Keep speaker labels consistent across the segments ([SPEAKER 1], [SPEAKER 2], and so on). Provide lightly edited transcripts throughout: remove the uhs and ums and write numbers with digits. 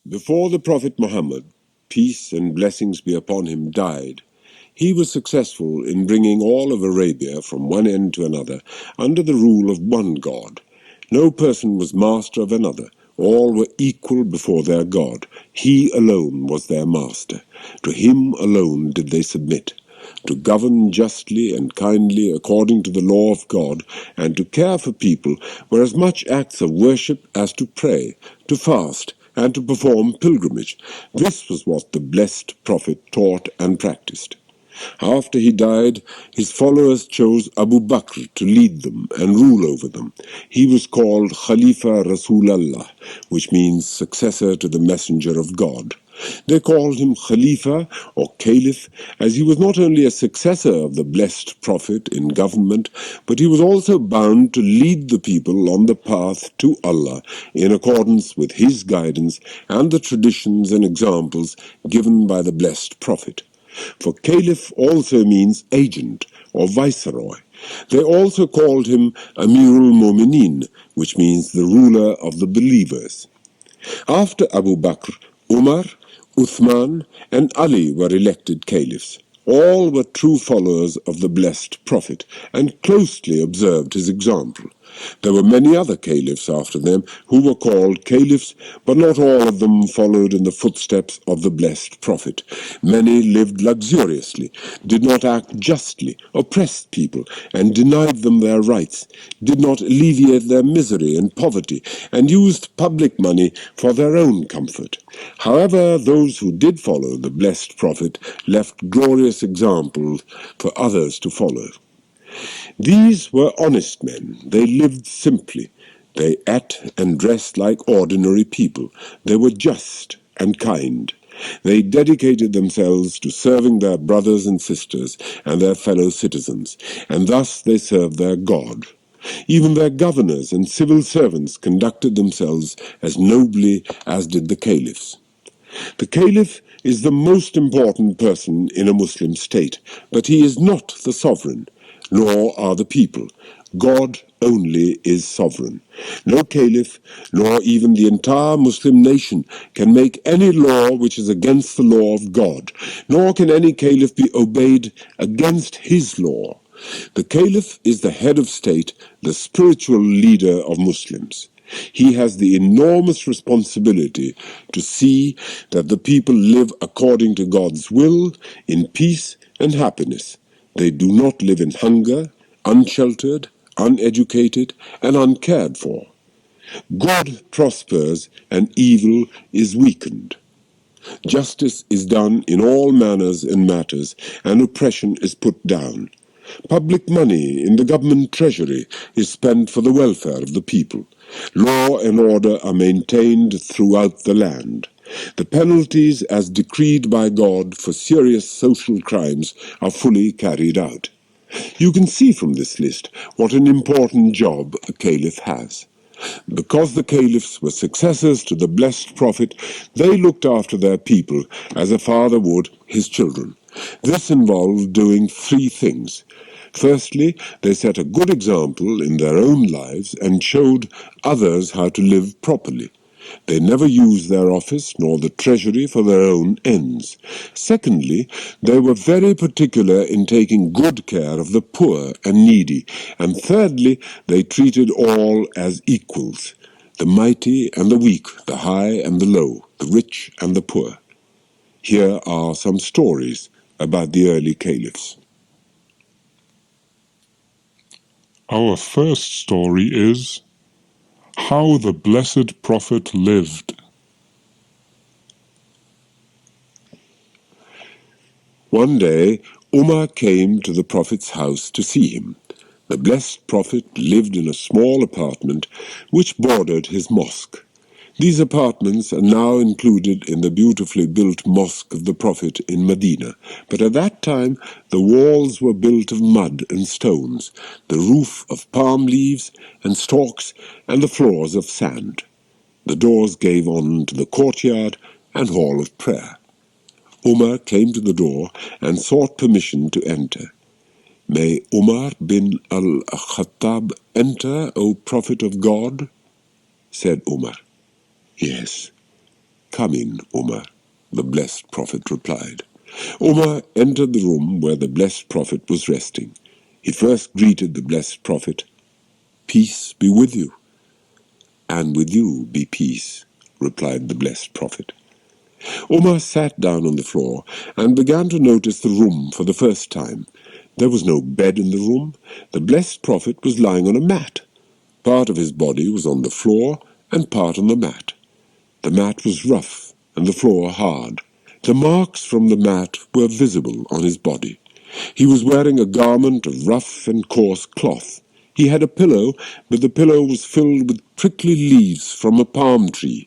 [SPEAKER 1] Before the Prophet Muhammad, peace and blessings be upon him, died, he was successful in bringing all of Arabia from one end to another under the rule of one God. No person was master of another. All were equal before their God. He alone was their master. To him alone did they submit. To govern justly and kindly according to the law of God, and to care for people were as much acts of worship as to pray, to fast, and to perform pilgrimage. This was what the blessed Prophet taught and practiced. After he died, his followers chose Abu Bakr to lead them and rule over them. He was called Khalifa Rasulallah, which means successor to the Messenger of God. They called him Khalifa or Caliph, as he was not only a successor of the blessed Prophet in government, but he was also bound to lead the people on the path to Allah in accordance with his guidance and the traditions and examples given by the blessed Prophet. For Caliph also means agent or viceroy. They also called him Amirul Mu'minin, which means the ruler of the believers. After Abu Bakr, Umar, Uthman, and Ali were elected caliphs. All were true followers of the blessed Prophet and closely observed his example. There were many other caliphs after them who were called caliphs, but not all of them followed in the footsteps of the blessed Prophet. Many lived luxuriously, did not act justly, oppressed people, and denied them their rights, did not alleviate their misery and poverty, and used public money for their own comfort. However, those who did follow the blessed Prophet left glorious examples for others to follow. These were honest men. They lived simply. They ate and dressed like ordinary people. They were just and kind. They dedicated themselves to serving their brothers and sisters and their fellow citizens, and thus they served their God. Even their governors and civil servants conducted themselves as nobly as did the caliphs. The Caliph is the most important person in a Muslim state, but he is not the sovereign, nor are the people. God only is sovereign. No Caliph, nor even the entire Muslim nation, can make any law which is against the law of God, nor can any Caliph be obeyed against his law. The Caliph is the head of state, the spiritual leader of Muslims. He has the enormous responsibility to see that the people live according to God's will, in peace and happiness. They do not live in hunger, unsheltered, uneducated, and uncared for. Good prospers and evil is weakened. Justice is done in all manners and matters, and oppression is put down. Public money in the government treasury is spent for the welfare of the people. Law and order are maintained throughout the land. The penalties as decreed by God for serious social crimes are fully carried out. You can see from this list what an important job a caliph has. Because the caliphs were successors to the blessed Prophet, they looked after their people as a father would his children. This involved doing three things. Firstly, they set a good example in their own lives and showed others how to live properly. They never used their office nor the treasury for their own ends. Secondly, they were very particular in taking good care of the poor and needy. And thirdly, they treated all as equals, the mighty and the weak, the high and the low, the rich and the poor. Here are some stories about the early caliphs.
[SPEAKER 2] Our first story is how the Blessed Prophet lived.
[SPEAKER 1] One day, Umar came to the Prophet's house to see him. The blessed Prophet lived in a small apartment which bordered his mosque. These apartments are now included in the beautifully built Mosque of the Prophet in Medina, but at that time the walls were built of mud and stones, the roof of palm leaves and stalks, and the floors of sand. The doors gave on to the courtyard and hall of prayer. Umar came to the door and sought permission to enter. "May Umar bin al-Khattab enter, O Prophet of God?" said Umar. "Yes." "Come in, Umar," the blessed Prophet replied. Umar entered the room where the blessed Prophet was resting. He first greeted the blessed Prophet. "Peace be with you." "And with you be peace," replied the blessed Prophet. Umar sat down on the floor and began to notice the room for the first time. There was no bed in the room. The blessed Prophet was lying on a mat. Part of his body was on the floor and part on the mat. The mat was rough and the floor hard. The marks from the mat were visible on his body. He was wearing a garment of rough and coarse cloth. He had a pillow, but the pillow was filled with prickly leaves from a palm tree.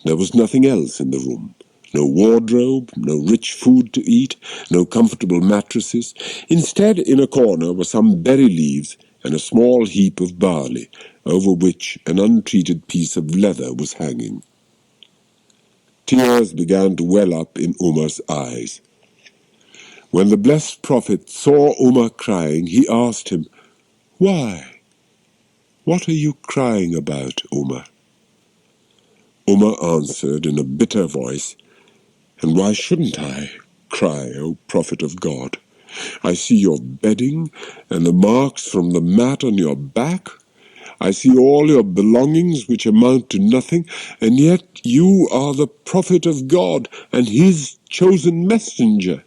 [SPEAKER 1] There was nothing else in the room. No wardrobe, no rich food to eat, no comfortable mattresses. Instead, in a corner were some berry leaves and a small heap of barley, over which an untreated piece of leather was hanging. Tears began to well up in Umar's eyes. When the blessed Prophet saw Umar crying, he asked him, "Why? What are you crying about, Umar?" Umar answered in a bitter voice, "And why shouldn't I cry, O Prophet of God? I see your bedding and the marks from the mat on your back. I see all your belongings which amount to nothing, and yet you are the Prophet of God and his chosen messenger.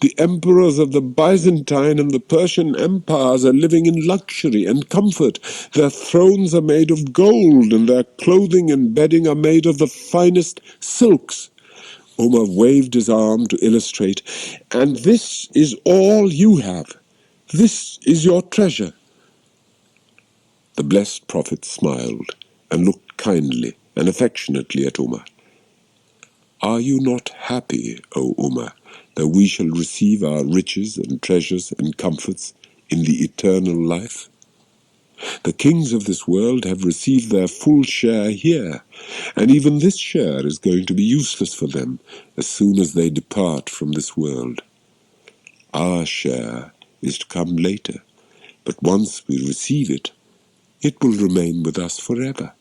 [SPEAKER 1] The emperors of the Byzantine and the Persian empires are living in luxury and comfort. Their thrones are made of gold, and their clothing and bedding are made of the finest silks." Omar waved his arm to illustrate, "And this is all you have. This is your treasure." The blessed Prophet smiled and looked kindly and affectionately at Umar. "Are you not happy, O Umar, that we shall receive our riches and treasures and comforts in the eternal life? The kings of this world have received their full share here, and even this share is going to be useless for them as soon as they depart from this world. Our share is to come later, but once we receive it, it will remain with us forever."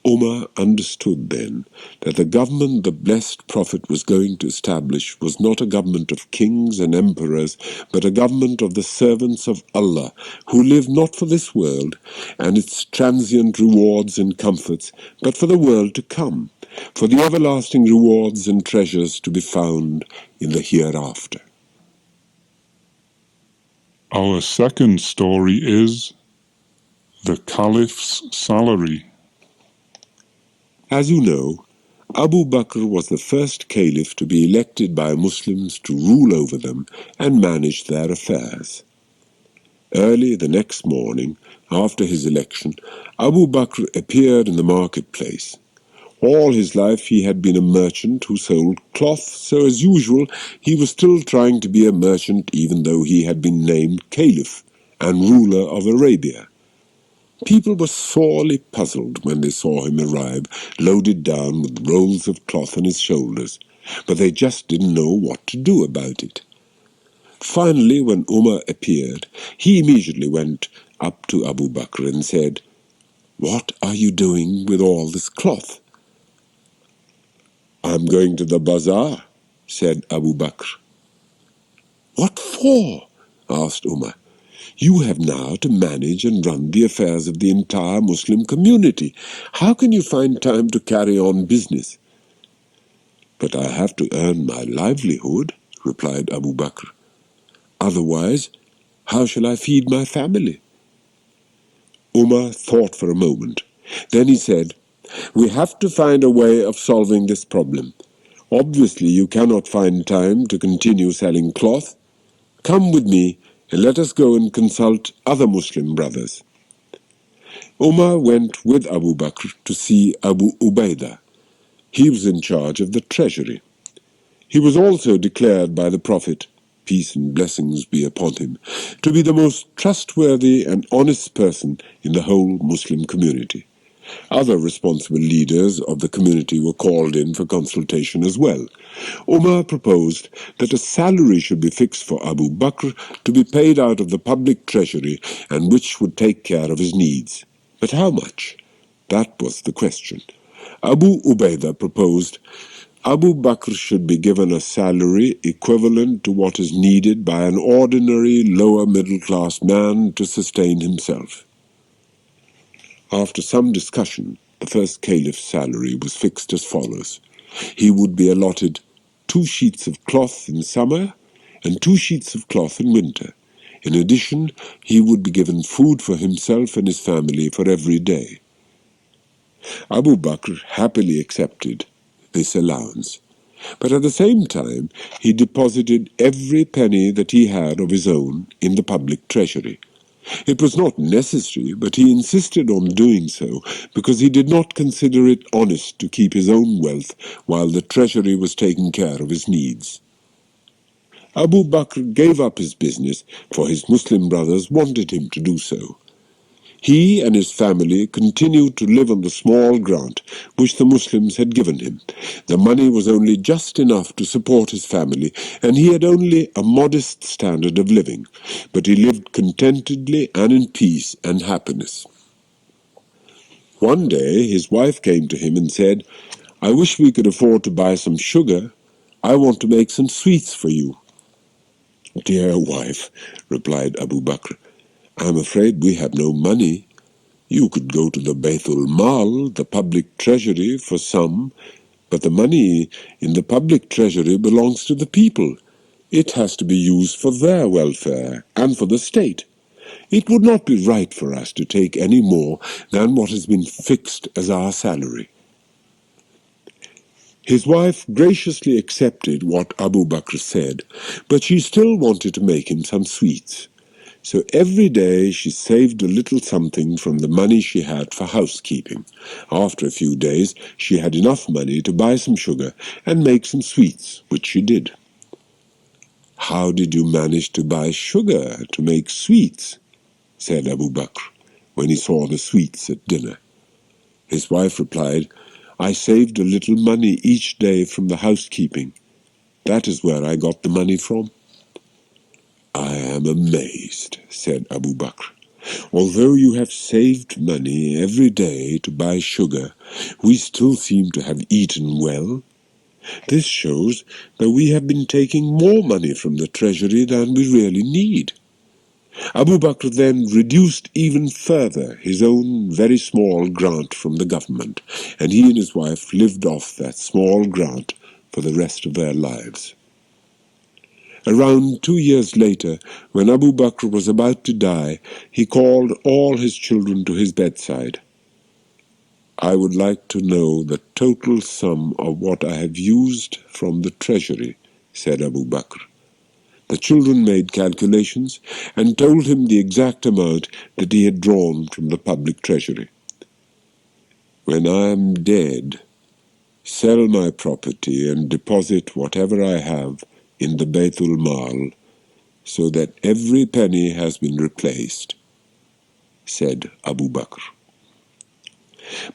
[SPEAKER 1] Umar understood then that the government the blessed Prophet was going to establish was not a government of kings and emperors, but a government of the servants of Allah, who live not for this world and its transient rewards and comforts, but for the world to come, for the everlasting rewards and treasures to be found in the hereafter.
[SPEAKER 2] Our second story is the Caliph's salary.
[SPEAKER 1] As you know, Abu Bakr was the first Caliph to be elected by Muslims to rule over them and manage their affairs. Early the next morning, after his election, Abu Bakr appeared in the marketplace. All his life he had been a merchant who sold cloth, so as usual he was still trying to be a merchant even though he had been named Caliph and ruler of Arabia. People were sorely puzzled when they saw him arrive, loaded down with rolls of cloth on his shoulders, but they just didn't know what to do about it. Finally, when Umar appeared, he immediately went up to Abu Bakr and said, "What are you doing with all this cloth?" "I'm going to the bazaar," said Abu Bakr. "What for?" asked Umar. "You have now to manage and run the affairs of the entire Muslim community. How can you find time to carry on business?" "But I have to earn my livelihood," replied Abu Bakr. "Otherwise, how shall I feed my family?" Umar thought for a moment. Then he said, "We have to find a way of solving this problem. Obviously, you cannot find time to continue selling cloth. Come with me and let us go and consult other Muslim brothers." Umar went with Abu Bakr to see Abu Ubaidah. He was in charge of the treasury. He was also declared by the Prophet, peace and blessings be upon him, to be the most trustworthy and honest person in the whole Muslim community. Other responsible leaders of the community were called in for consultation as well. Umar proposed that a salary should be fixed for Abu Bakr to be paid out of the public treasury and which would take care of his needs. But how much? That was the question. Abu Ubaidah proposed Abu Bakr should be given a salary equivalent to what is needed by an ordinary lower middle-class man to sustain himself. After some discussion, the first Caliph's salary was fixed as follows. He would be allotted 2 sheets of cloth in summer and 2 sheets of cloth in winter. In addition, he would be given food for himself and his family for every day. Abu Bakr happily accepted this allowance, but at the same time he deposited every penny that he had of his own in the public treasury. It was not necessary, but he insisted on doing so because he did not consider it honest to keep his own wealth while the treasury was taking care of his needs. Abu Bakr gave up his business, for his Muslim brothers wanted him to do so. He and his family continued to live on the small grant which the Muslims had given him. The money was only just enough to support his family, and he had only a modest standard of living, but he lived contentedly and in peace and happiness. One day his wife came to him and said, "I wish we could afford to buy some sugar. I want to make some sweets for you." "Dear wife," replied Abu Bakr, "I'm afraid we have no money. You could go to the Baytul Mal, the public treasury, for some, but the money in the public treasury belongs to the people. It has to be used for their welfare and for the state. It would not be right for us to take any more than what has been fixed as our salary." His wife graciously accepted what Abu Bakr said, but she still wanted to make him some sweets. So every day she saved a little something from the money she had for housekeeping. After a few days she had enough money to buy some sugar and make some sweets, which she did. "How did you manage to buy sugar to make sweets?" said Abu Bakr, when he saw the sweets at dinner. His wife replied, "I saved a little money each day from the housekeeping. That is where I got the money from." "I am amazed," said Abu Bakr. "Although you have saved money every day to buy sugar, we still seem to have eaten well. This shows that we have been taking more money from the treasury than we really need." Abu Bakr then reduced even further his own very small grant from the government, and he and his wife lived off that small grant for the rest of their lives. Around 2 years later, when Abu Bakr was about to die, he called all his children to his bedside. "I would like to know the total sum of what I have used from the treasury," said Abu Bakr. The children made calculations and told him the exact amount that he had drawn from the public treasury. "When I am dead, sell my property and deposit whatever I have in the Baytul Mal, so that every penny has been replaced," said Abu Bakr.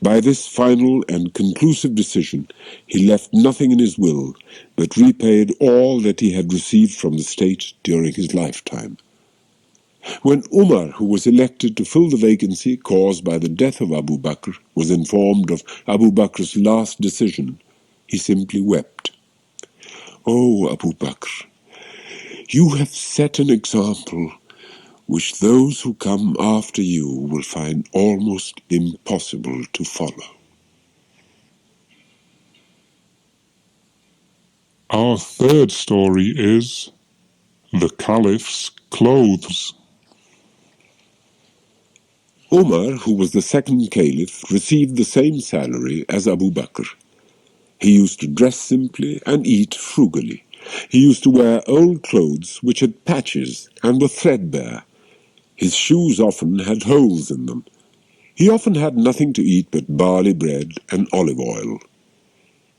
[SPEAKER 1] By this final and conclusive decision, he left nothing in his will, but repaid all that he had received from the state during his lifetime. When Umar, who was elected to fill the vacancy caused by the death of Abu Bakr, was informed of Abu Bakr's last decision, he simply wept. "Oh, Abu Bakr, you have set an example which those who come after you will find almost impossible to follow."
[SPEAKER 2] Our third story is the Caliph's clothes.
[SPEAKER 1] Umar, who was the second Caliph, received the same salary as Abu Bakr. He used to dress simply and eat frugally. He used to wear old clothes which had patches and were threadbare. His shoes often had holes in them. He often had nothing to eat but barley bread and olive oil.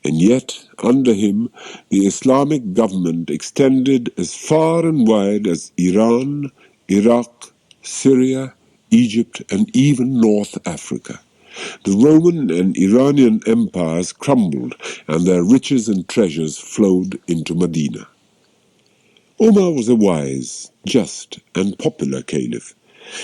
[SPEAKER 1] And yet, under him, the Islamic government extended as far and wide as Iran, Iraq, Syria, Egypt, and even North Africa. The Roman and Iranian empires crumbled, and their riches and treasures flowed into Medina. Umar was a wise, just, and popular caliph,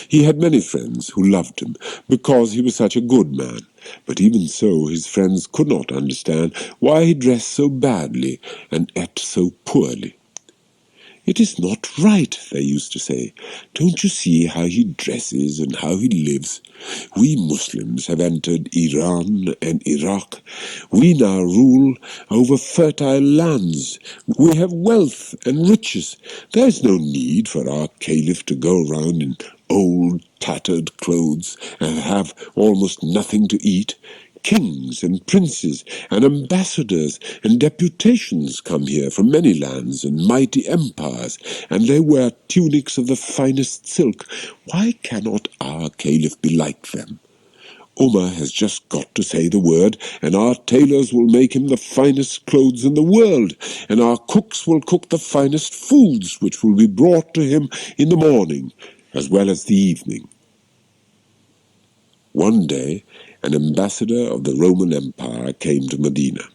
[SPEAKER 1] He had many friends who loved him because he was such a good man, but even so his friends could not understand why he dressed so badly and ate so poorly. "It is not right," they used to say. "Don't you see how he dresses and how he lives? We Muslims have entered Iran and Iraq. We now rule over fertile lands. We have wealth and riches. There is no need for our Caliph to go around in old, tattered clothes and have almost nothing to eat. Kings and princes and ambassadors and deputations come here from many lands and mighty empires, and they wear tunics of the finest silk. Why cannot our Caliph be like them? Umar has just got to say the word, and our tailors will make him the finest clothes in the world, and our cooks will cook the finest foods, which will be brought to him in the morning as well as the evening." One day, an ambassador of the Roman Empire came to Medina.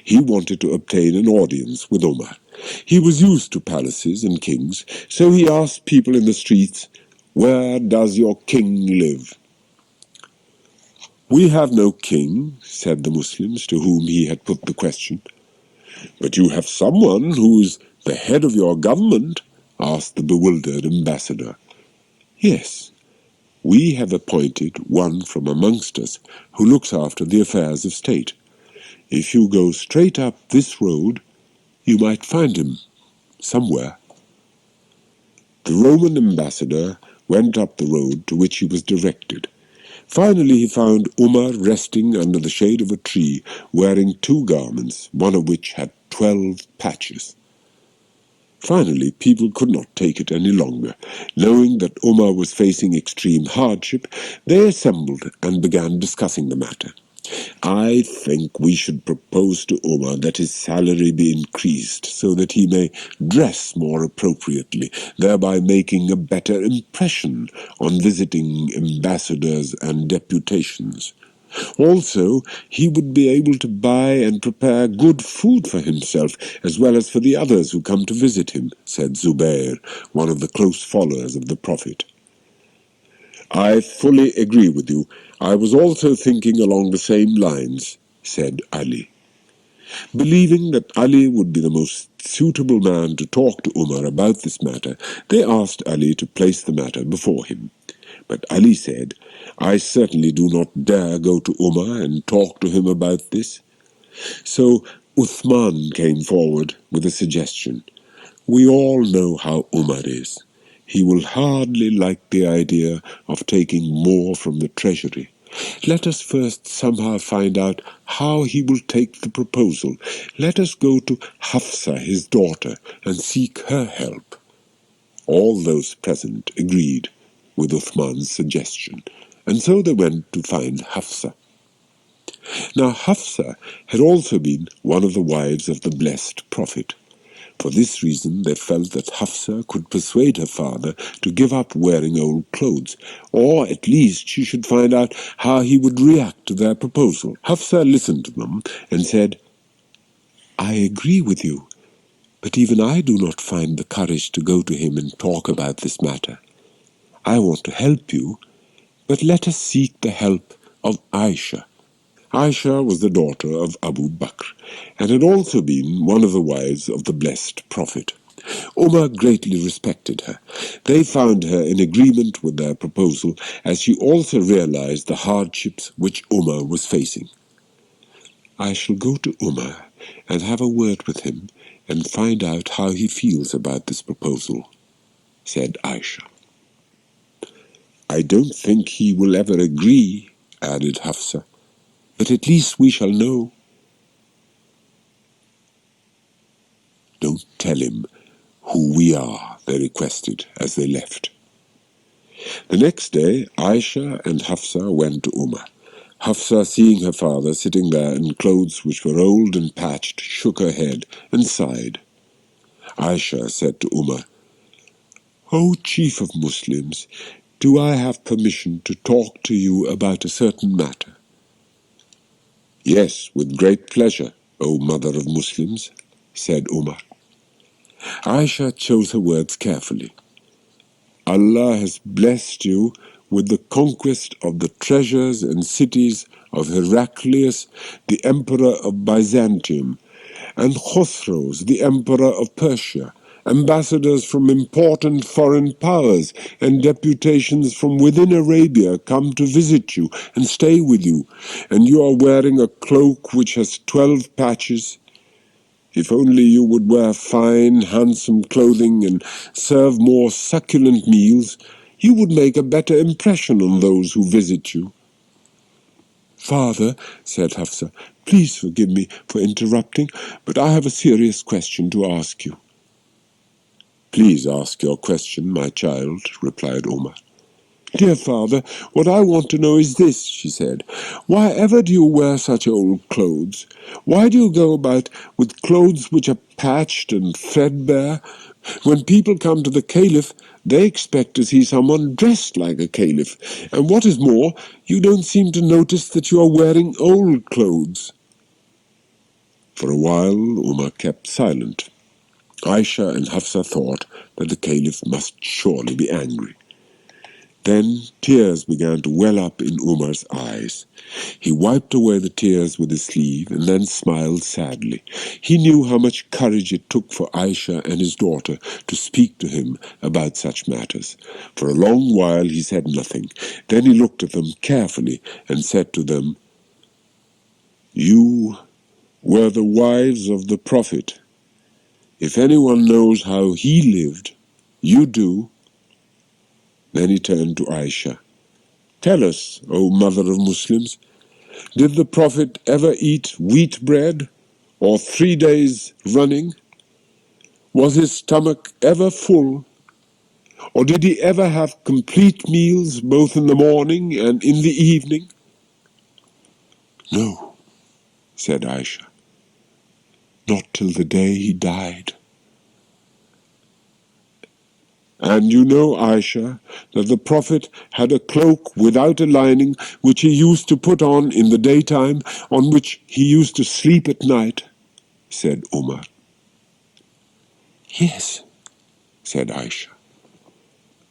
[SPEAKER 1] He wanted to obtain an audience with Umar. He was used to palaces and kings, so he asked people in the streets, "Where does your king live?" "We have no king," said the Muslims to whom he had put the question. "But you have someone who is the head of your government?" asked the bewildered ambassador. "Yes, we have appointed one from amongst us who looks after the affairs of state. If you go straight up this road, you might find him somewhere." The Roman ambassador went up the road to which he was directed. Finally he found Umar resting under the shade of a tree, wearing 2 garments, one of which had 12 patches. Finally, people could not take it any longer. Knowing that Umar was facing extreme hardship, they assembled and began discussing the matter. "I think we should propose to Umar that his salary be increased so that he may dress more appropriately, thereby making a better impression on visiting ambassadors and deputations. Also, he would be able to buy and prepare good food for himself, as well as for the others who come to visit him," said Zubair, one of the close followers of the Prophet. "I fully agree with you. I was also thinking along the same lines," said Ali. Believing that Ali would be the most suitable man to talk to Umar about this matter, they asked Ali to place the matter before him. But Ali said, "I certainly do not dare go to Umar and talk to him about this." So Uthman came forward with a suggestion. "We all know how Umar is. He will hardly like the idea of taking more from the treasury. Let us first somehow find out how he will take the proposal. Let us go to Hafsa, his daughter, and seek her help." All those present agreed with Uthman's suggestion, and so they went to find Hafsa. Now Hafsa had also been one of the wives of the blessed Prophet. For this reason they felt that Hafsa could persuade her father to give up wearing old clothes, or at least she should find out how he would react to their proposal. Hafsa listened to them and said, "I agree with you, but even I do not find the courage to go to him and talk about this matter. I want to help you, but let us seek the help of Aisha." Aisha was the daughter of Abu Bakr, and had also been one of the wives of the blessed Prophet. Umar greatly respected her. They found her in agreement with their proposal, as she also realized the hardships which Umar was facing. "I shall go to Umar and have a word with him and find out how he feels about this proposal," said Aisha. "I don't think he will ever agree," added Hafsa, "but at least we shall know." "Don't tell him who we are," they requested as they left. The next day, Aisha and Hafsa went to Umar. Hafsa, seeing her father sitting there in clothes which were old and patched, shook her head and sighed. Aisha said to Umar, "O Chief of Muslims, do I have permission to talk to you about a certain matter?" "Yes, with great pleasure, O Mother of Muslims," said Umar. Aisha chose her words carefully. Allah has blessed you with the conquest of the treasures and cities of Heraclius, the emperor of Byzantium, and Khosroes, the emperor of Persia, ambassadors from important foreign powers and deputations from within Arabia come to visit you and stay with you, and you are wearing a cloak which has 12 patches. If only you would wear fine, handsome clothing and serve more succulent meals, you would make a better impression on those who visit you. Father, said Hafsa, please forgive me for interrupting, but I have a serious question to ask you. Please ask your question, my child, replied Umar. Dear father, what I want to know is this, she said. Why ever do you wear such old clothes? Why do you go about with clothes which are patched and threadbare? When people come to the Caliph, they expect to see someone dressed like a Caliph. And what is more, you don't seem to notice that you are wearing old clothes. For a while, Umar kept silent. Aisha and Hafsa thought that the Caliph must surely be angry. Then tears began to well up in Umar's eyes. He wiped away the tears with his sleeve and then smiled sadly. He knew how much courage it took for Aisha and his daughter to speak to him about such matters. For a long while he said nothing. Then he looked at them carefully and said to them, "You were the wives of the Prophet. If anyone knows how he lived, you do." Then he turned to Aisha. "Tell us, O mother of Muslims, did the Prophet ever eat wheat bread, or 3 days running? Was his stomach ever full, or did he ever have complete meals both in the morning and in the evening?" "No," said Aisha, "not till the day he died." "And you know, Aisha, that the Prophet had a cloak without a lining which he used to put on in the daytime, on which he used to sleep at night," said Umar. "Yes," said Aisha.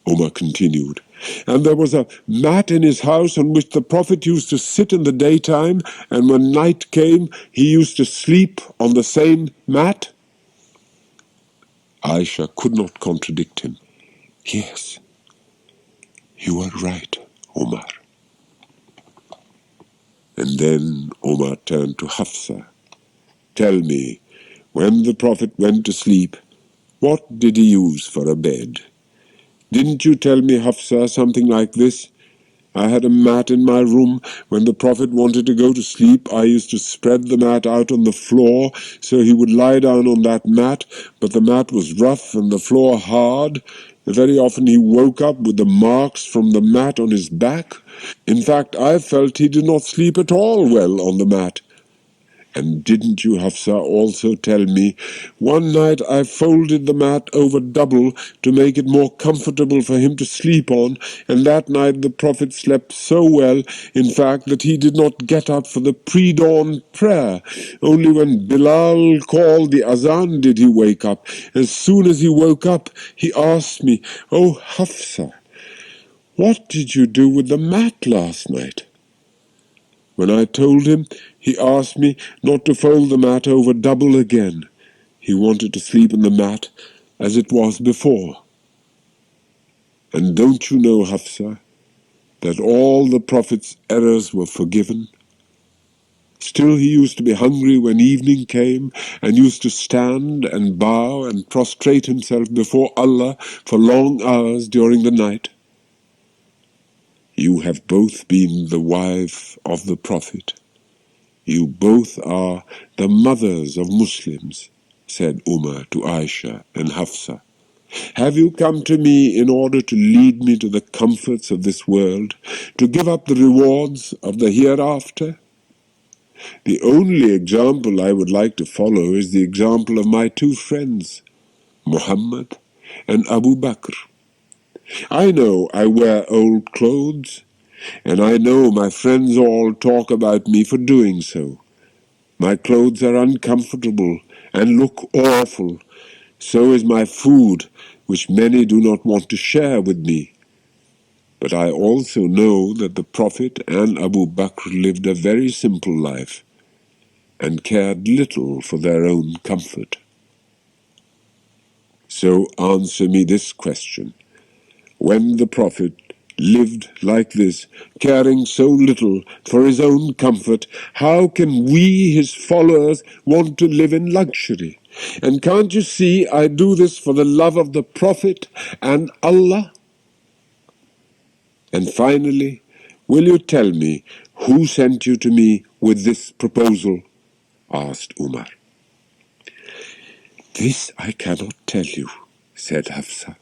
[SPEAKER 1] Umar continued, "And there was a mat in his house on which the Prophet used to sit in the daytime, and when night came he used to sleep on the same mat?" Aisha could not contradict him. "Yes, you are right, Umar." And then Umar turned to Hafsa. "Tell me, when the Prophet went to sleep, what did he use for a bed? Didn't you tell me, Hafsa, something like this? I had a mat in my room. When the Prophet wanted to go to sleep, I used to spread the mat out on the floor, so he would lie down on that mat, but the mat was rough and the floor hard. Very often he woke up with the marks from the mat on his back. In fact, I felt he did not sleep at all well on the mat. And didn't you, Hafsa, also tell me, one night I folded the mat over double to make it more comfortable for him to sleep on, and that night the Prophet slept so well, in fact, that he did not get up for the pre-dawn prayer. Only when Bilal called the azan did he wake up. As soon as he woke up, he asked me, 'Oh, Hafsa, what did you do with the mat last night?' When I told him, he asked me not to fold the mat over double again. He wanted to sleep in the mat as it was before. And don't you know, Hafsa, that all the Prophet's errors were forgiven? Still he used to be hungry when evening came, and used to stand and bow and prostrate himself before Allah for long hours during the night. You have both been the wife of the Prophet. You both are the mothers of Muslims," said Umar to Aisha and Hafsa. "Have you come to me in order to lead me to the comforts of this world, to give up the rewards of the hereafter? The only example I would like to follow is the example of my two friends, Muhammad and Abu Bakr. I know I wear old clothes, and I know my friends all talk about me for doing so. My clothes are uncomfortable and look awful, So is my food, which many do not want to share with me. But I also know that the Prophet and Abu Bakr lived a very simple life and cared little for their own comfort. So answer me this question. When the Prophet lived like this, caring so little for his own comfort, how can we, his followers, want to live in luxury? And can't you see I do this for the love of the Prophet and Allah? And finally, will you tell me who sent you to me with this proposal? Asked Umar. This I cannot tell you, said Hafsa.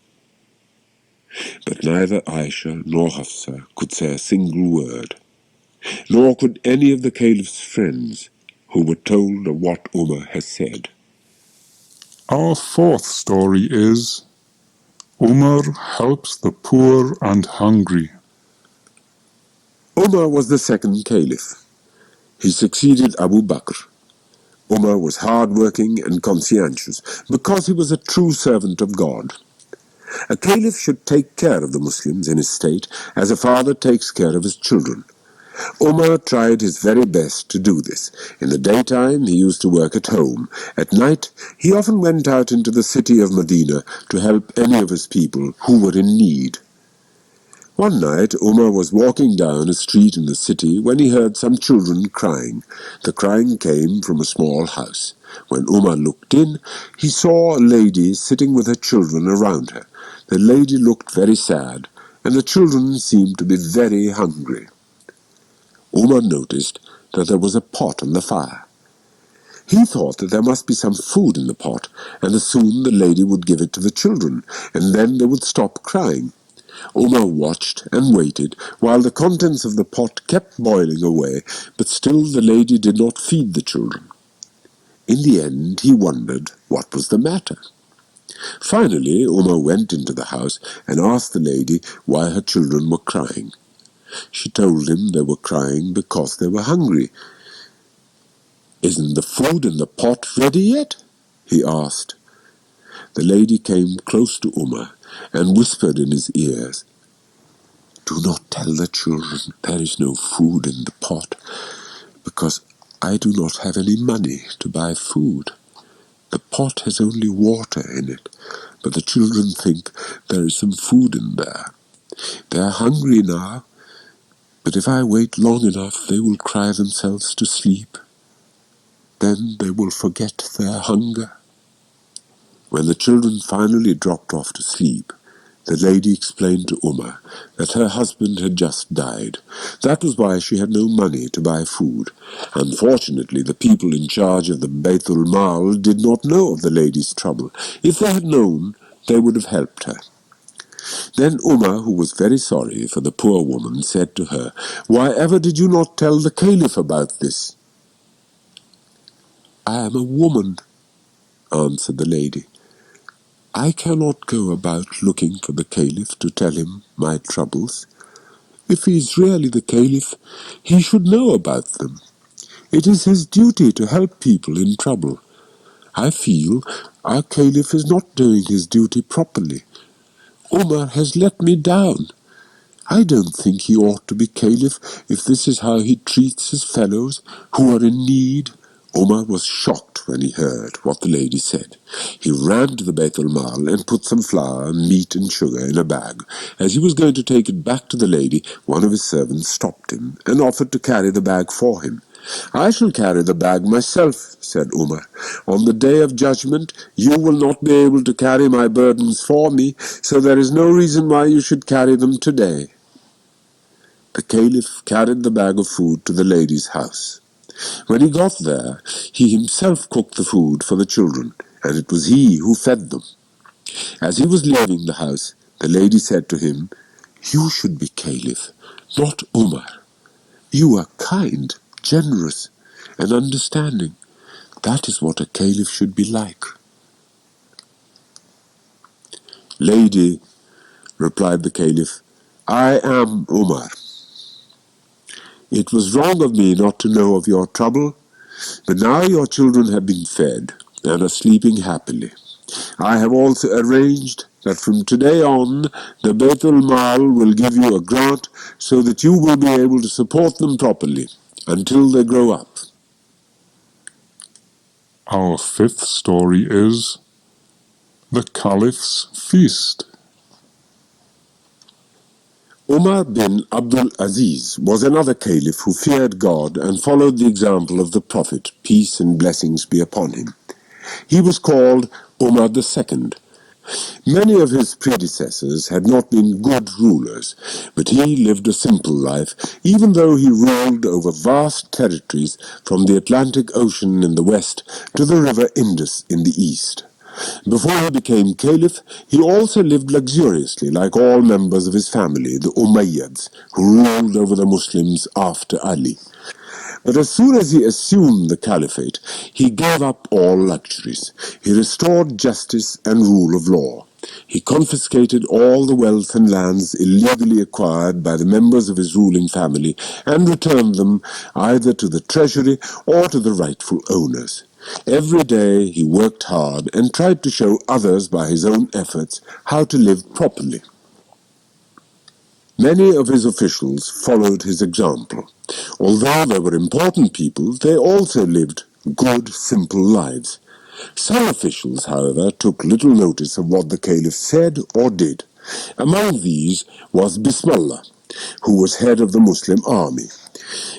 [SPEAKER 1] But neither Aisha nor Hafsa could say a single word, nor could any of the Caliph's friends who were told of what Umar had said.
[SPEAKER 2] Our fourth story is Umar helps the poor and hungry.
[SPEAKER 1] Umar was the second Caliph. He succeeded Abu Bakr. Umar was hard-working and conscientious because he was a true servant of God. A Caliph should take care of the Muslims in his state as a father takes care of his children. Umar tried his very best to do this. In the daytime, he used to work at home. At night, he often went out into the city of Medina to help any of his people who were in need. One night, Umar was walking down a street in the city when he heard some children crying. The crying came from a small house. When Umar looked in, he saw a lady sitting with her children around her. The lady looked very sad, and the children seemed to be very hungry. Umar noticed that there was a pot on the fire. He thought that there must be some food in the pot, and soon the lady would give it to the children, and then they would stop crying. Umar watched and waited while the contents of the pot kept boiling away, but still the lady did not feed the children. In the end, he wondered what was the matter. Finally, Umar went into the house and asked the lady why her children were crying. She told him they were crying because they were hungry. "Isn't the food in the pot ready yet?" he asked. The lady came close to Umar and whispered in his ears, "Do not tell the children there is no food in the pot, because I do not have any money to buy food. The pot has only water in it, but the children think there is some food in there. They are hungry now, but if I wait long enough, they will cry themselves to sleep. Then they will forget their hunger." When the children finally dropped off to sleep, the lady explained to Umar that her husband had just died. That was why she had no money to buy food. Unfortunately, the people in charge of the Baytul Mal did not know of the lady's trouble. If they had known, they would have helped her. Then Umar, who was very sorry for the poor woman, said to her, "Why ever did you not tell the Caliph about this?" "I am a woman," answered the lady. "I cannot go about looking for the Caliph to tell him my troubles. If he is really the Caliph, he should know about them. It is his duty to help people in trouble. I feel our Caliph is not doing his duty properly. Umar has let me down. I don't think he ought to be Caliph if this is how he treats his fellows who are in need." Umar was shocked when he heard what the lady said. He ran to the Bayt al-Mal and put some flour, meat and sugar in a bag. As he was going to take it back to the lady, one of his servants stopped him and offered to carry the bag for him. "I shall carry the bag myself," said Umar. "On the day of judgment you will not be able to carry my burdens for me, so there is no reason why you should carry them today." The Caliph carried the bag of food to the lady's house. When he got there, he himself cooked the food for the children, and it was he who fed them. As he was leaving the house, the lady said to him, "You should be Caliph, not Umar. You are kind, generous, and understanding. That is what a Caliph should be like." "Lady," replied the Caliph, "I am Umar. It was wrong of me not to know of your trouble, but now your children have been fed and are sleeping happily. I have also arranged that from today on, the Baitul Mal will give you a grant so that you will be able to support them properly until they grow up.
[SPEAKER 2] Our fifth story is the Caliph's Feast.
[SPEAKER 1] Umar bin Abdul Aziz was another caliph who feared God and followed the example of the Prophet, peace and blessings be upon him. He was called Umar II. Many of his predecessors had not been good rulers, but he lived a simple life, even though he ruled over vast territories from the Atlantic Ocean in the west to the river Indus in the east. Before he became caliph, he also lived luxuriously like all members of his family, the Umayyads, who ruled over the Muslims after Ali. But as soon as he assumed the caliphate, he gave up all luxuries. He restored justice and rule of law. He confiscated all the wealth and lands illegally acquired by the members of his ruling family and returned them either to the treasury or to the rightful owners. Every day he worked hard and tried to show others by his own efforts how to live properly. Many of his officials followed his example. Although they were important people, they also lived good, simple lives. Some officials, however, took little notice of what the caliph said or did. Among these was Bismillah, who was head of the Muslim army.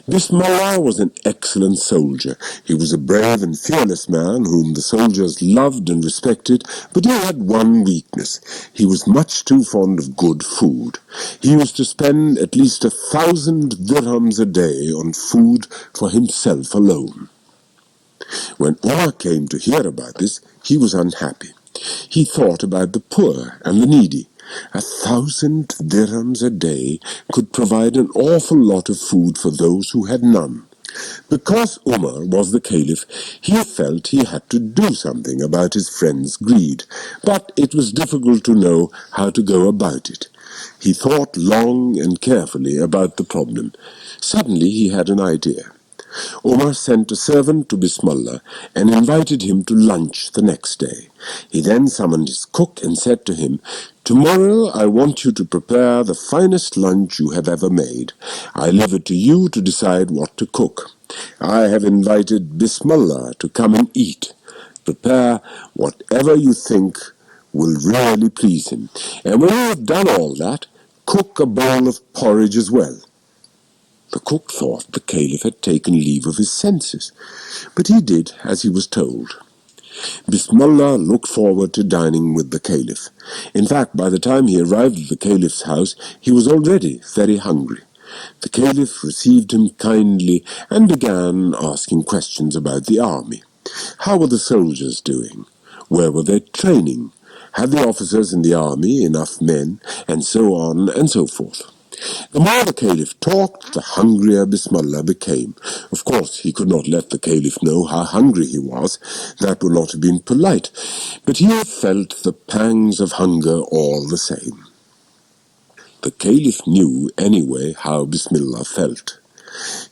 [SPEAKER 1] Bismillah was an excellent soldier. He was a brave and fearless man whom the soldiers loved and respected, but he had one weakness. He was much too fond of good food. He used to spend at least 1,000 dirhams a day on food for himself alone. When Umar came to hear about this, he was unhappy. He thought about the poor and the needy. 1,000 dirhams a day could provide an awful lot of food for those who had none. Because Umar was the caliph, he felt he had to do something about his friend's greed, but it was difficult to know how to go about it. He thought long and carefully about the problem. Suddenly he had an idea. Umar sent a servant to Bismillah and invited him to lunch the next day. He then summoned his cook and said to him, "Tomorrow I want you to prepare the finest lunch you have ever made. I leave it to you to decide what to cook. I have invited Bismillah to come and eat. Prepare whatever you think will really please him. And when you have done all that, cook a bowl of porridge as well." The cook thought the caliph had taken leave of his senses, but he did as he was told. Bismillah looked forward to dining with the caliph. In fact, by the time he arrived at the caliph's house, he was already very hungry. The caliph received him kindly and began asking questions about the army. How were the soldiers doing? Where were they training? Had the officers in the army enough men? And so on and so forth. The more the caliph talked, the hungrier Bismillah became. Of course, he could not let the caliph know how hungry he was. That would not have been polite. But he felt the pangs of hunger all the same. The caliph knew anyway how Bismillah felt.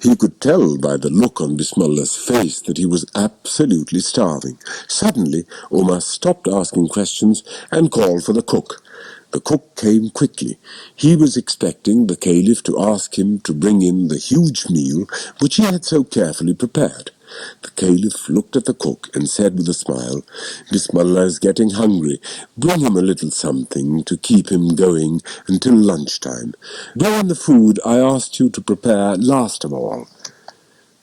[SPEAKER 1] He could tell by the look on Bismillah's face that he was absolutely starving. Suddenly, Omar stopped asking questions and called for the cook. The cook came quickly. He was expecting the caliph to ask him to bring in the huge meal which he had so carefully prepared. The caliph looked at the cook and said with a smile, "Bismillah is getting hungry. Bring him a little something to keep him going until lunchtime. Bring in the food I asked you to prepare last of all."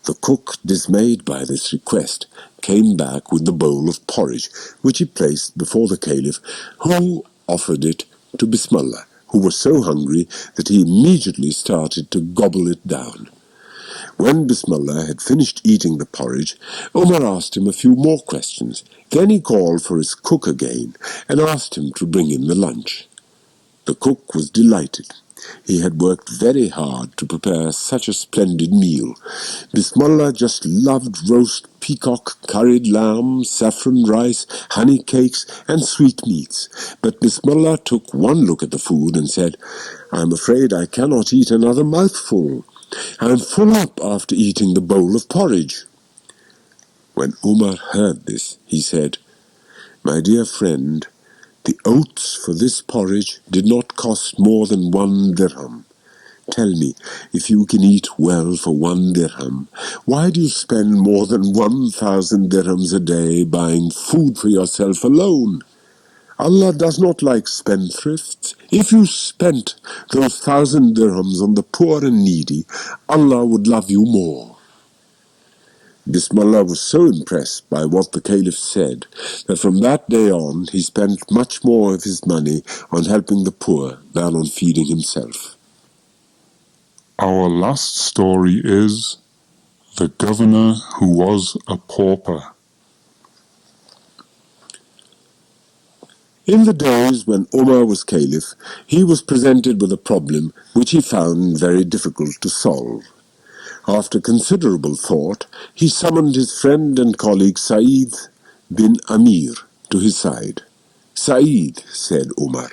[SPEAKER 1] The cook, dismayed by this request, came back with the bowl of porridge, which he placed before the caliph, who offered it to Bismillah, who was so hungry that he immediately started to gobble it down. When Bismillah had finished eating the porridge, Omar asked him a few more questions. Then he called for his cook again and asked him to bring in the lunch. The cook was delighted. He had worked very hard to prepare such a splendid meal. Bismillah just loved roast peacock, curried lamb, saffron rice, honey cakes, and sweetmeats. But Bismillah took one look at the food and said, "I'm afraid I cannot eat another mouthful. I'm full up after eating the bowl of porridge." When Umar heard this, he said, My dear friend, the oats for this porridge did not cost more than 1 dirham. Tell me, if you can eat well for 1 dirham, why do you spend more than 1,000 dirhams a day buying food for yourself alone? Allah does not like spendthrifts. If you spent those 1,000 dirhams on the poor and needy, Allah would love you more. Bismillah was so impressed by what the Caliph said that from that day on he spent much more of his money on helping the poor than on feeding himself.
[SPEAKER 2] Our last story is The Governor Who Was a Pauper.
[SPEAKER 1] In the days when Umar was Caliph, he was presented with a problem which he found very difficult to solve. After considerable thought, he summoned his friend and colleague Sa'id bin Amir to his side. "Sa'id," said Umar,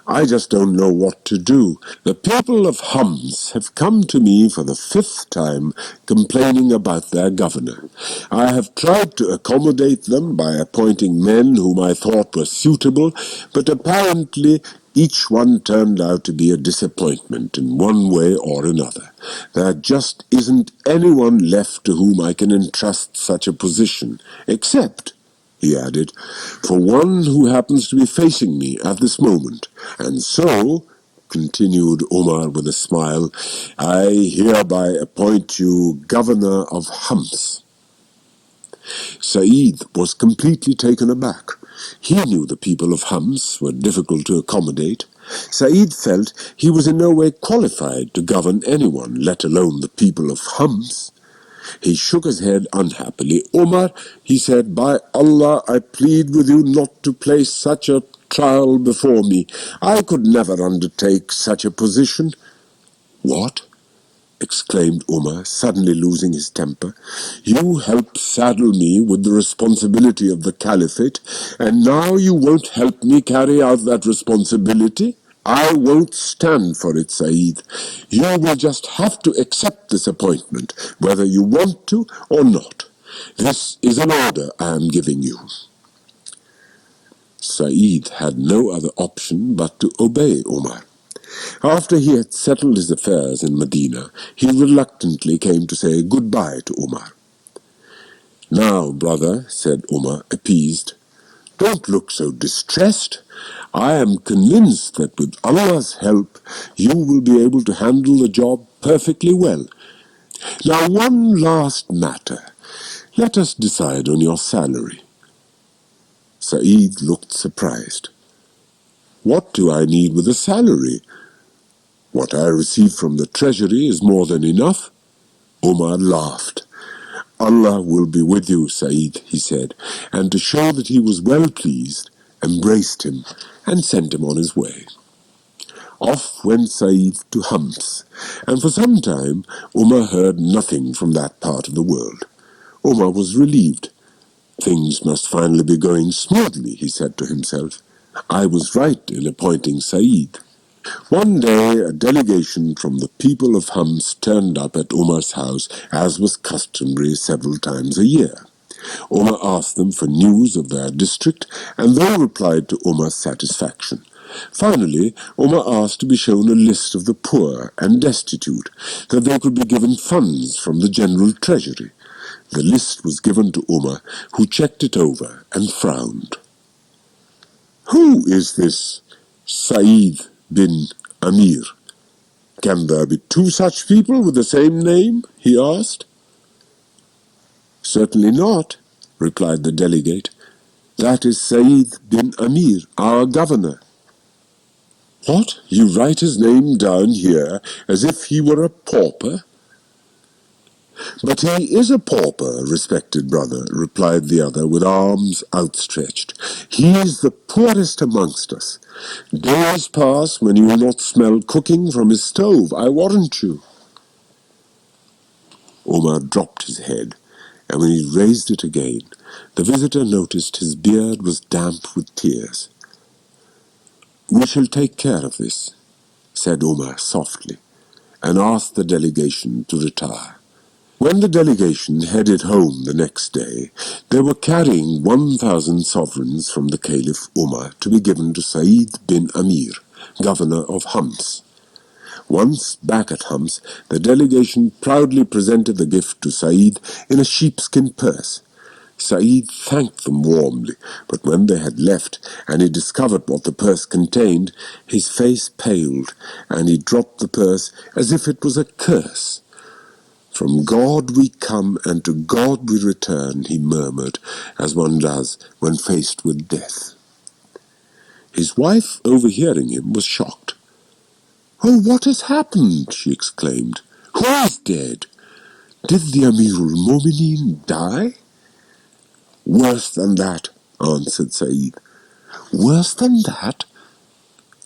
[SPEAKER 1] "I just don't know what to do. The people of Homs have come to me for the 5th time complaining about their governor. I have tried to accommodate them by appointing men whom I thought were suitable, but apparently each one turned out to be a disappointment in one way or another. There just isn't anyone left to whom I can entrust such a position, except," he added, "for one who happens to be facing me at this moment. And so," continued Umar with a smile, "I hereby appoint you governor of Homs." Sa'id was completely taken aback. He knew the people of Homs were difficult to accommodate. Sa'id felt he was in no way qualified to govern anyone, let alone the people of Homs. He shook his head unhappily. "Umar," he said, "by Allah, I plead with you not to place such a trial before me. I could never undertake such a position." "What?" exclaimed Umar, suddenly losing his temper. "You helped saddle me with the responsibility of the Caliphate, and now you won't help me carry out that responsibility? I won't stand for it, Sa'id. You will just have to accept this appointment, whether you want to or not. This is an order I am giving you." Sa'id had no other option but to obey Umar. After he had settled his affairs in Medina, he reluctantly came to say goodbye to Umar. "Now, brother," said Umar, appeased, "don't look so distressed. I am convinced that with Allah's help you will be able to handle the job perfectly well. Now, one last matter. Let us decide on your salary." Sa'id looked surprised. "What do I need with a salary? What I receive from the treasury is more than enough." Umar laughed. "Allah will be with you, Sa'id," he said, and to show that he was well pleased, embraced him and sent him on his way. Off went Sa'id to Homs, and for some time Umar heard nothing from that part of the world. Umar was relieved. Things must finally be going smoothly, he said to himself. I was right in appointing Sa'id. One day a delegation from the people of Homs turned up at Umar's house, as was customary several times a year. Umar asked them for news of their district, and they replied to Umar's satisfaction. Finally, Umar asked to be shown a list of the poor and destitute, that they could be given funds from the general treasury. The list was given to Umar, who checked it over and frowned. "Who is this Sa'id bin Amir? Can there be two such people with the same name?" he asked. "Certainly not," replied the delegate. "That is Sa'id bin Amir, our governor." "What? You write his name down here as if he were a pauper?" "But he is a pauper, respected brother," replied the other with arms outstretched. "He is the poorest amongst us. Days pass when you will not smell cooking from his stove, I warrant you." Omar dropped his head, and when he raised it again, the visitor noticed his beard was damp with tears. "We shall take care of this," said Omar softly, and asked the delegation to retire. When the delegation headed home the next day, they were carrying 1,000 sovereigns from the Caliph Umar to be given to Sa'id bin Amir, governor of Homs. Once back at Homs, the delegation proudly presented the gift to Sa'id in a sheepskin purse. Sa'id thanked them warmly, but when they had left and he discovered what the purse contained, his face paled, and he dropped the purse as if it was a curse. "From God we come, and to God we return," he murmured, as one does when faced with death. His wife, overhearing him, was shocked. "Oh, what has happened?" she exclaimed. "Who is dead? Did the Amirul Mu'minin die?" "Worse than that," answered Sa'id. "Worse than that?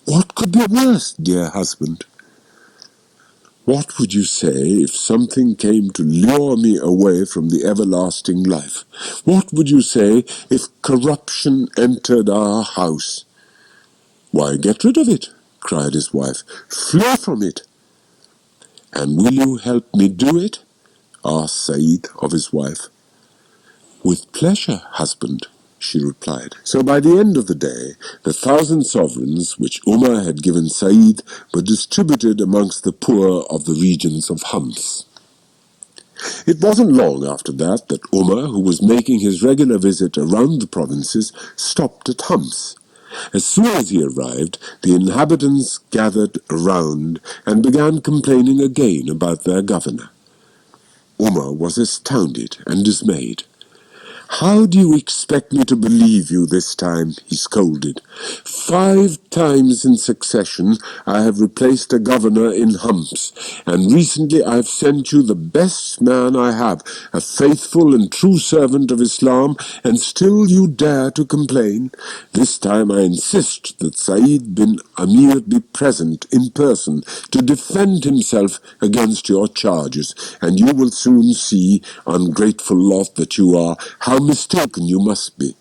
[SPEAKER 1] What could be worse, dear husband?" "What would you say if something came to lure me away from the everlasting life? What would you say if corruption entered our house?" "Why, get rid of it," cried his wife. "Flee from it." "And will you help me do it?" asked Sa'id of his wife. "With pleasure, husband," she replied. So by the end of the day, the 1,000 sovereigns which Umar had given Sa'id were distributed amongst the poor of the regions of Homs. It wasn't long after that Umar, who was making his regular visit around the provinces, stopped at Homs. As soon as he arrived, the inhabitants gathered around and began complaining again about their governor. Umar was astounded and dismayed. "How do you expect me to believe you this time?" he scolded. "5 times in succession I have replaced a governor in Homs, and recently I have sent you the best man I have, a faithful and true servant of Islam, and still you dare to complain. This time I insist that Sa'id bin Amir be present in person to defend himself against your charges, and you will soon see, ungrateful lot that you are, how mistaken you must be."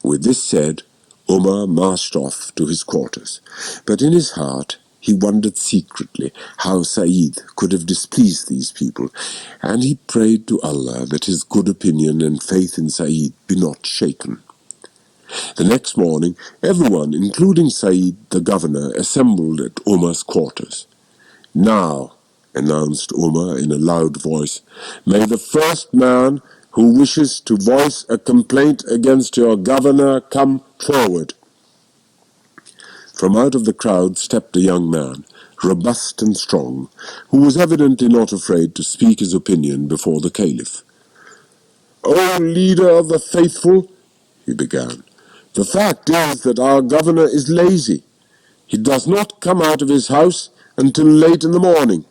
[SPEAKER 1] With this said, Umar marched off to his quarters, but in his heart he wondered secretly how Sa'id could have displeased these people, and he prayed to Allah that his good opinion and faith in Sa'id be not shaken. The next morning, everyone, including Sa'id the governor, assembled at Umar's quarters. "Now," announced Umar in a loud voice, "may the first man who wishes to voice a complaint against your governor come forward." From out of the crowd stepped a young man, robust and strong, who was evidently not afraid to speak his opinion before the Caliph. "O leader of the faithful," he began, "the fact is that our governor is lazy. He does not come out of his house until late in the morning."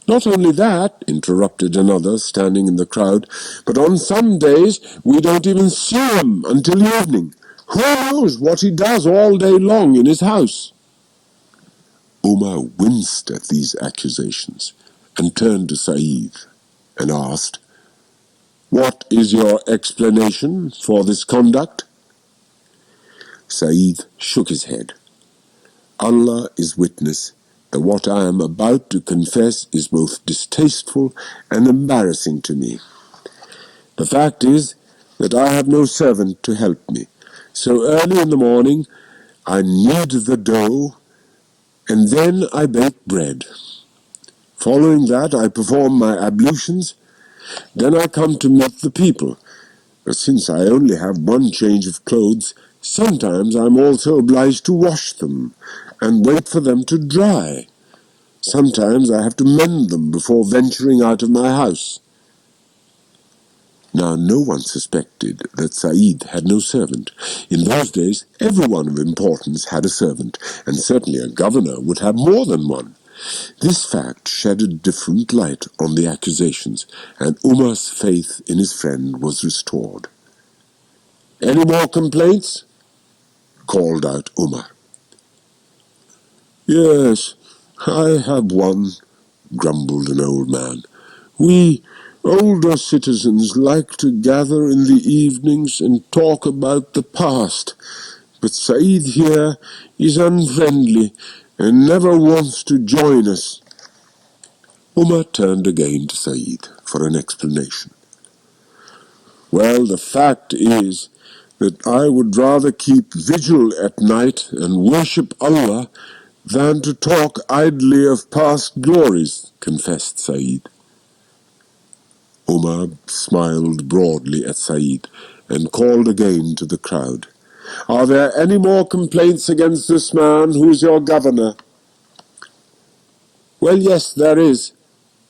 [SPEAKER 1] "Not only that," interrupted another standing in the crowd, "but on some days we don't even see him until evening. Who knows what he does all day long in his house?" Umar winced at these accusations and turned to Sa'id and asked, "What is your explanation for this conduct?" Sa'id shook his head. "Allah is witness that what I am about to confess is both distasteful and embarrassing to me. The fact is that I have no servant to help me, so early in the morning I knead the dough, and then I bake bread. Following that I perform my ablutions, then I come to meet the people. But since I only have one change of clothes, sometimes I am also obliged to wash them and wait for them to dry. Sometimes I have to mend them before venturing out of my house." Now no one suspected that Sa'id had no servant. In those days everyone of importance had a servant, and certainly a governor would have more than one. This fact shed a different light on the accusations, and Umar's faith in his friend was restored. "Any more complaints?" called out Umar. "Yes, I have one," grumbled an old man. "We older citizens like to gather in the evenings and talk about the past, but Sa'id here is unfriendly and never wants to join us." Umar turned again to Said for an explanation. Well, the fact is that I would rather keep vigil at night and worship Allah than to talk idly of past glories, confessed Said. Umar smiled broadly at Said and called again to the crowd. Are there any more complaints against this man who is your governor? Well, yes, there is,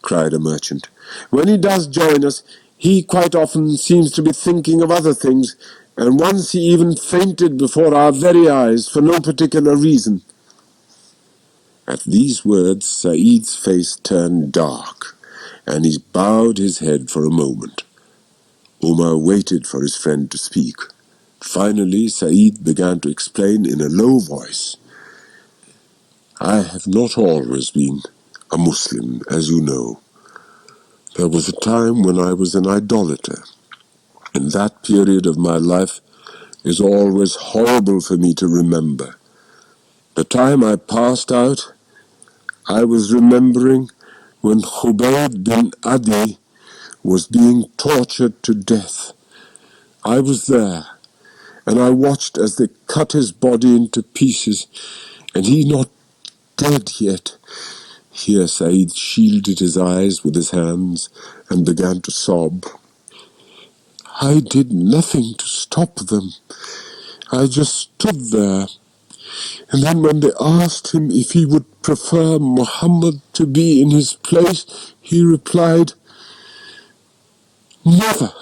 [SPEAKER 1] cried a merchant. When he does join us, he quite often seems to be thinking of other things, and once he even fainted before our very eyes for no particular reason. At these words, Said's face turned dark, and he bowed his head for a moment. Umar waited for his friend to speak. Finally, Said began to explain in a low voice. I have not always been a Muslim, as you know. There was a time when I was an idolater, and that period of my life is always horrible for me to remember. The time I passed out, I was remembering when Khubayb bin Adi was being tortured to death. I was there, and I watched as they cut his body into pieces, and he not dead yet. Here Said shielded his eyes with his hands and began to sob. I did nothing to stop them. I just stood there. And then when they asked him if he would prefer Muhammad to be in his place, he replied, Never.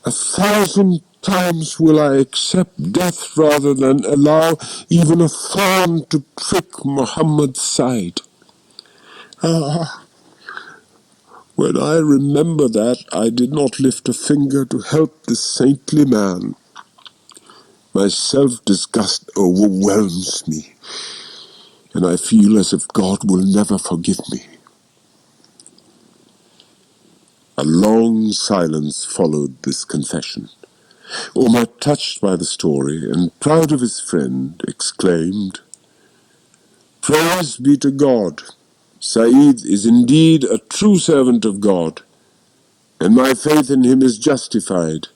[SPEAKER 1] 1,000 times will I accept death rather than allow even a thorn to prick Muhammad's side. Ah, when I remember that, I did not lift a finger to help this saintly man. My self-disgust overwhelms me, and I feel as if God will never forgive me. A long silence followed this confession. Umar, touched by the story and proud of his friend, exclaimed, Praise be to God! Said is indeed a true servant of God, and my faith in him is justified.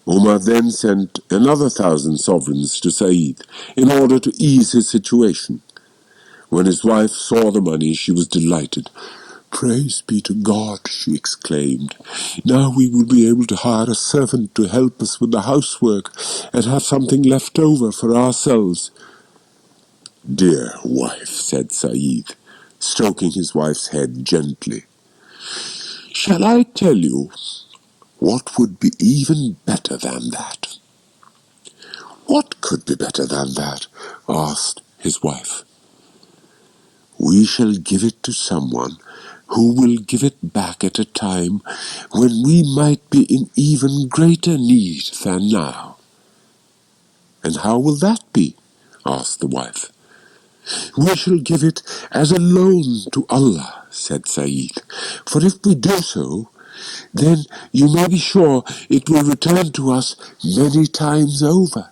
[SPEAKER 1] Umar then sent another 1,000 sovereigns to Said in order to ease his situation. When his wife saw the money, she was delighted. Praise be to God, she exclaimed. Now we will be able to hire a servant to help us with the housework and have something left over for ourselves. Dear wife, said Said, stroking his wife's head gently, shall I tell you what would be even better than that? What could be better than that? Asked his wife. We shall give it to someone who will give it back at a time when we might be in even greater need than now. And how will that be? Asked the wife. We shall give it as a loan to Allah, said Said, for if we do so, then you may be sure it will return to us many times over.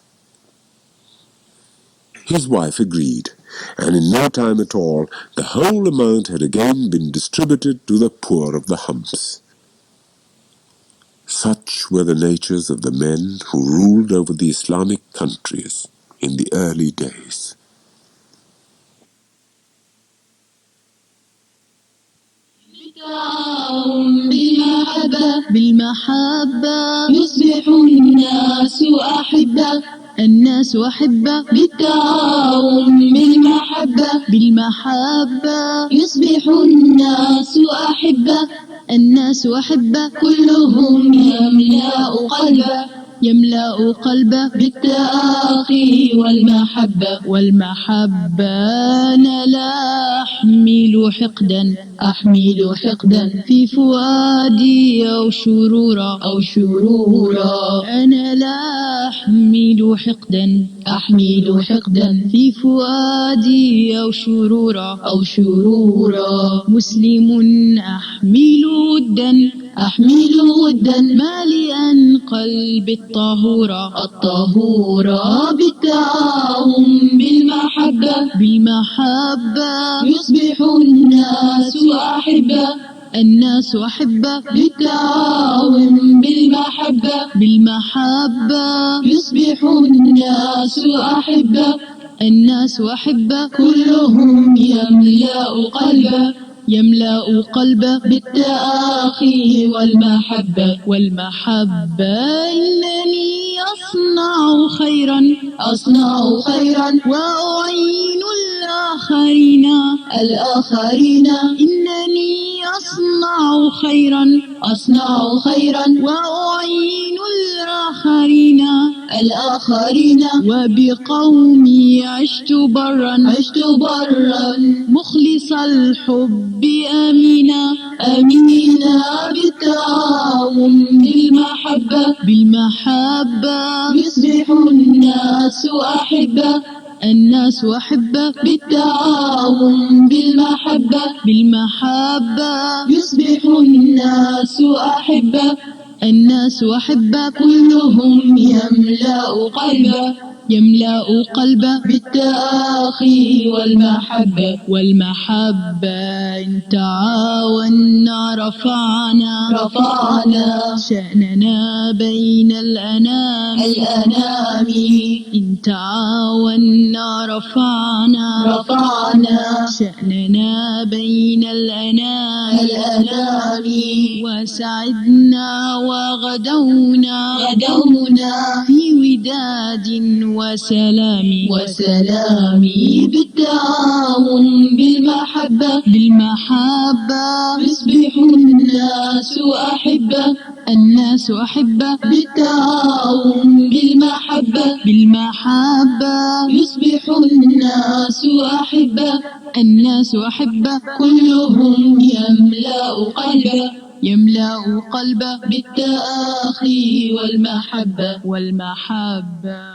[SPEAKER 1] His wife agreed, and in no time at all, the whole amount had again been distributed to the poor of the humps. Such were the natures of the men who ruled over the Islamic countries in the early days.
[SPEAKER 3] بالمحبة يصبح الناس أحبة الناس أحبة بالتعاون بالمحبة يصبح الناس أحبة الناس أحبة كلهم يملأ قلبه بالتآخي والمحبة أنا لا أحمل حقدا في فؤادي أو شرورا أنا لا أحمل حقدا في فؤادي أو شرورا مسلم أحمل أحمل ودا مالئا قلبي الطهورة بالتعاون بالمحبة يصبح الناس أحبة بالتعاون بالمحبة يصبح الناس أحبة كلهم يملأ قلبه بالتآخي والمحبة إنني أصنع خيرا وأعين الآخرين إنني أصنع خيرا وأعين الآخرين وبقومي عشت برا مخلص الحب أمينا بالتعاون بالمحبة يصبح الناس أحبة بالتعاون بالمحبة يصبح الناس أحبة كلهم يملأ قلبه بالتآخي والمحبة إن تعاوننا رفعنا شأننا بين الأنام إن تعاوننا رفعنا شأننا بين الأنام وسعدنا وغدونا في وداد وسلام بالتعاون بالمحبة يصبح الناس أحبة بالتعاون بالمحبة يصبح الناس أحبة كلهم يملأ قلبه بالتآخي والمحبة